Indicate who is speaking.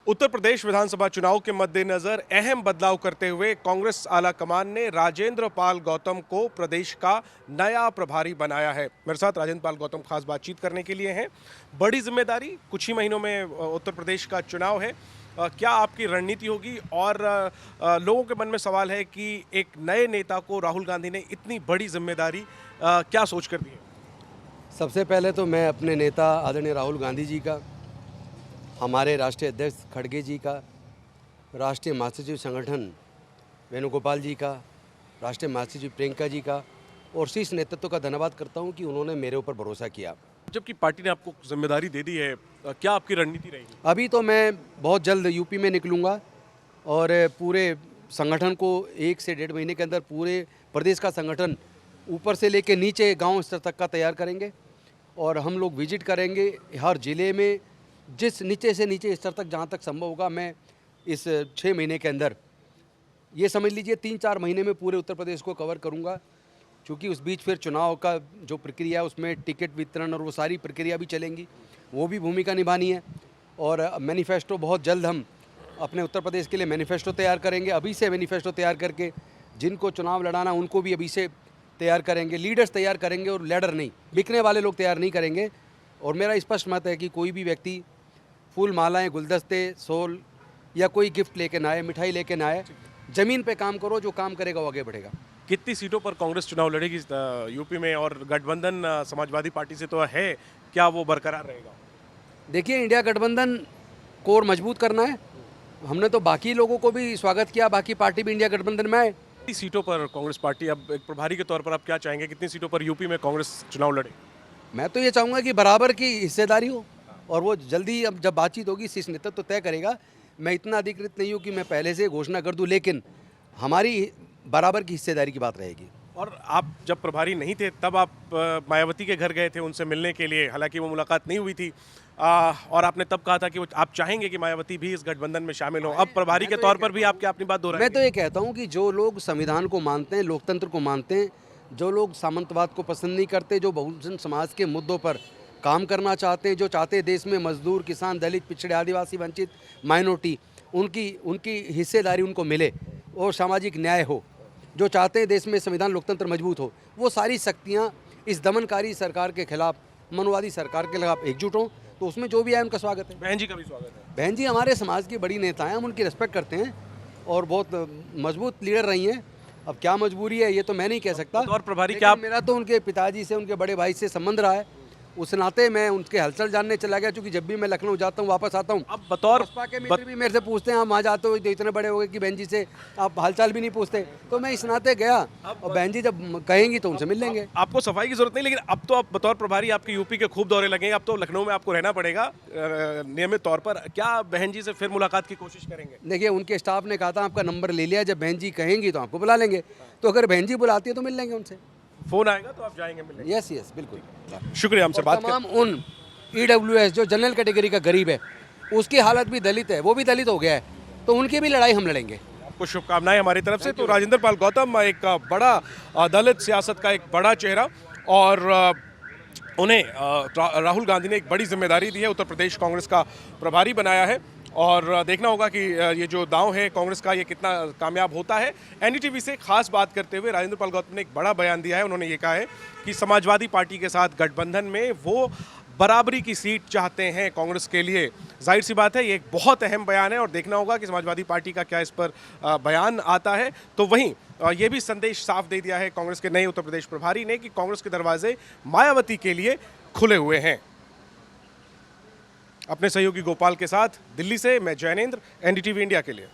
Speaker 1: उत्तर प्रदेश विधानसभा चुनाव के मद्देनजर अहम बदलाव करते हुए कांग्रेस आला कमान ने राजेंद्र पाल गौतम को प्रदेश का नया प्रभारी बनाया है। मेरे साथ राजेंद्र पाल गौतम खास बातचीत करने के लिए हैं। बड़ी जिम्मेदारी, कुछ ही महीनों में उत्तर प्रदेश का चुनाव है। क्या आपकी रणनीति होगी? और लोगों के मन में सवाल है कि एक नए नेता को राहुल गांधी ने इतनी बड़ी जिम्मेदारी क्या सोच कर दी है?
Speaker 2: सबसे पहले तो मैं अपने नेता आदरणीय राहुल गांधी जी का, हमारे राष्ट्रीय अध्यक्ष खड़गे जी का, राष्ट्रीय महासचिव संगठन वेणुगोपाल जी का, राष्ट्रीय महासचिव प्रियंका जी का और शीर्ष नेतृत्व का धन्यवाद करता हूं कि उन्होंने मेरे ऊपर भरोसा किया।
Speaker 1: जबकि पार्टी ने आपको जिम्मेदारी दे दी है, क्या आपकी रणनीति रहेगी?
Speaker 2: अभी तो मैं बहुत जल्द यूपी में निकलूँगा और पूरे संगठन को 1 से 1.5 महीने के अंदर पूरे प्रदेश का संगठन ऊपर से लेकर नीचे गांव स्तर तक का तैयार करेंगे और हम लोग विजिट करेंगे हर ज़िले में, जिस नीचे से नीचे स्तर तक जहां तक संभव होगा। मैं इस 6 महीने के अंदर, ये समझ लीजिए 3-4 महीने में पूरे उत्तर प्रदेश को कवर करूंगा, क्योंकि उस बीच फिर चुनाव का जो प्रक्रिया है उसमें टिकट वितरण और वो सारी प्रक्रिया भी चलेंगी, वो भी भूमिका निभानी है। और मैनिफेस्टो बहुत जल्द हम अपने उत्तर प्रदेश के लिए मैनिफेस्टो तैयार करेंगे। अभी से मैनिफेस्टो तैयार करके जिनको चुनाव लड़ाना उनको भी अभी से तैयार करेंगे, लीडर्स तैयार करेंगे और लीडर नहीं, बिकने वाले लोग तैयार नहीं करेंगे। और मेरा स्पष्ट मत है कि कोई भी व्यक्ति फूल मालाएं, गुलदस्ते, सोल या कोई गिफ्ट लेके ना आए, मिठाई लेके ना आए। ज़मीन पे काम करो, जो काम करेगा वो आगे बढ़ेगा।
Speaker 1: कितनी सीटों पर कांग्रेस चुनाव लड़ेगी यूपी में? और गठबंधन समाजवादी पार्टी से तो है, क्या वो बरकरार रहेगा?
Speaker 2: देखिए, इंडिया गठबंधन को और मजबूत करना है। हमने तो बाकी लोगों को भी स्वागत किया, बाकी पार्टी भी इंडिया गठबंधन में आए।
Speaker 1: कितनी सीटों पर कांग्रेस पार्टी, अब एक प्रभारी के तौर पर आप क्या चाहेंगे, कितनी सीटों पर यूपी में कांग्रेस चुनाव लड़े?
Speaker 2: मैं तो ये चाहूँगा कि बराबर की हिस्सेदारी हो और वो जल्दी, अब जब बातचीत होगी शीर्ष नेतृत्व तो तय करेगा। मैं इतना अधिकृत नहीं हूँ कि मैं पहले से घोषणा कर दूँ, लेकिन हमारी बराबर की हिस्सेदारी की बात रहेगी।
Speaker 1: और आप जब प्रभारी नहीं थे तब आप मायावती के घर गए थे उनसे मिलने के लिए, हालांकि वो मुलाकात नहीं हुई थी, और आपने तब कहा था कि आप चाहेंगे कि मायावती भी इस गठबंधन में शामिल हो। अब प्रभारी के तौर पर भी आप क्या अपनी बात दोहराएंगे?
Speaker 2: मैं तो ये कहता हूँ कि जो लोग संविधान को मानते हैं, लोकतंत्र को मानते हैं, जो लोग सामंतवाद को पसंद नहीं करते, जो बहुजन समाज के मुद्दों पर काम करना चाहते हैं, जो चाहते हैं देश में मजदूर, किसान, दलित, पिछड़े, आदिवासी, वंचित, माइनॉरिटी, उनकी हिस्सेदारी उनको मिले और सामाजिक न्याय हो, जो चाहते हैं देश में संविधान लोकतंत्र मजबूत हो, वो सारी शक्तियाँ इस दमनकारी सरकार के खिलाफ, मनवादी सरकार के खिलाफ एकजुट हों, तो उसमें जो भी आए उनका स्वागत है।
Speaker 1: बहन जी का भी स्वागत है।
Speaker 2: बहन जी हमारे समाज की बड़ी नेता हैं, हम उनकी रिस्पेक्ट करते हैं और बहुत मजबूत लीडर रही हैं। अब क्या मजबूरी है ये तो मैं नहीं कह सकता।
Speaker 1: और प्रभारी
Speaker 2: लेकिन
Speaker 1: क्या
Speaker 2: मेरा तो उनके पिताजी से, उनके बड़े भाई से संबंध रहा है, उस नाते मैं उनके हलचल जानने चला गया, क्योंकि जब भी मैं लखनऊ जाता हूँ, वापस आता हूँ,
Speaker 1: अब बतौर
Speaker 2: बसपा के मित्र भी मेरे से पूछते हैं, आप वहाँ जाते हो तो इतने बड़े हो गए कि बहन जी से आप हालचाल भी नहीं पूछते, तो मैं इस नाते गया और बहन जी जब कहेंगी तो उनसे मिल लेंगे।
Speaker 1: आपको सफाई की जरूरत नहीं, लेकिन अब तो आप बतौर प्रभारी, आपके यूपी के खूब दौरे लगे, अब तो लखनऊ में आपको रहना पड़ेगा नियमित तौर पर। क्या बहन जी से फिर मुलाकात की कोशिश करेंगे?
Speaker 2: देखिए, उनके स्टाफ ने कहा था आपका नंबर ले लिया, जब बहन जी कहेंगी तो आपको बुला लेंगे, तो अगर बहन जी बुलाती है तो मिल लेंगे उनसे।
Speaker 1: फोन आएगा तो आप जाएंगे मिलने?
Speaker 2: यस यस, बिल्कुल।
Speaker 1: शुक्रिया हमसे बात
Speaker 2: तमाम उन EWS जो जनरल कैटेगरी का गरीब है, उसकी हालत भी दलित है, वो भी दलित हो गया है, तो उनकी भी लड़ाई हम लड़ेंगे।
Speaker 1: आपको शुभकामनाएं हमारी तरफ से। तो राजेंद्र पाल गौतम एक बड़ा दलित सियासत का एक बड़ा चेहरा, और उन्हें राहुल गांधी ने एक बड़ी जिम्मेदारी दी है, उत्तर प्रदेश कांग्रेस का प्रभारी बनाया है, और देखना होगा कि ये जो दांव है कांग्रेस का ये कितना कामयाब होता है। NDTV से खास बात करते हुए राजेंद्र पाल गौतम ने एक बड़ा बयान दिया है। उन्होंने ये कहा है कि समाजवादी पार्टी के साथ गठबंधन में वो बराबरी की सीट चाहते हैं कांग्रेस के लिए। जाहिर सी बात है ये एक बहुत अहम बयान है, और देखना होगा कि समाजवादी पार्टी का क्या इस पर बयान आता है। तो वहीं ये भी संदेश साफ दे दिया है कांग्रेस के नए उत्तर प्रदेश प्रभारी ने कि कांग्रेस के दरवाजे मायावती के लिए खुले हुए हैं। अपने सहयोगी गोपाल के साथ दिल्ली से मैं जैनेंद्र, NDTV इंडिया के लिए।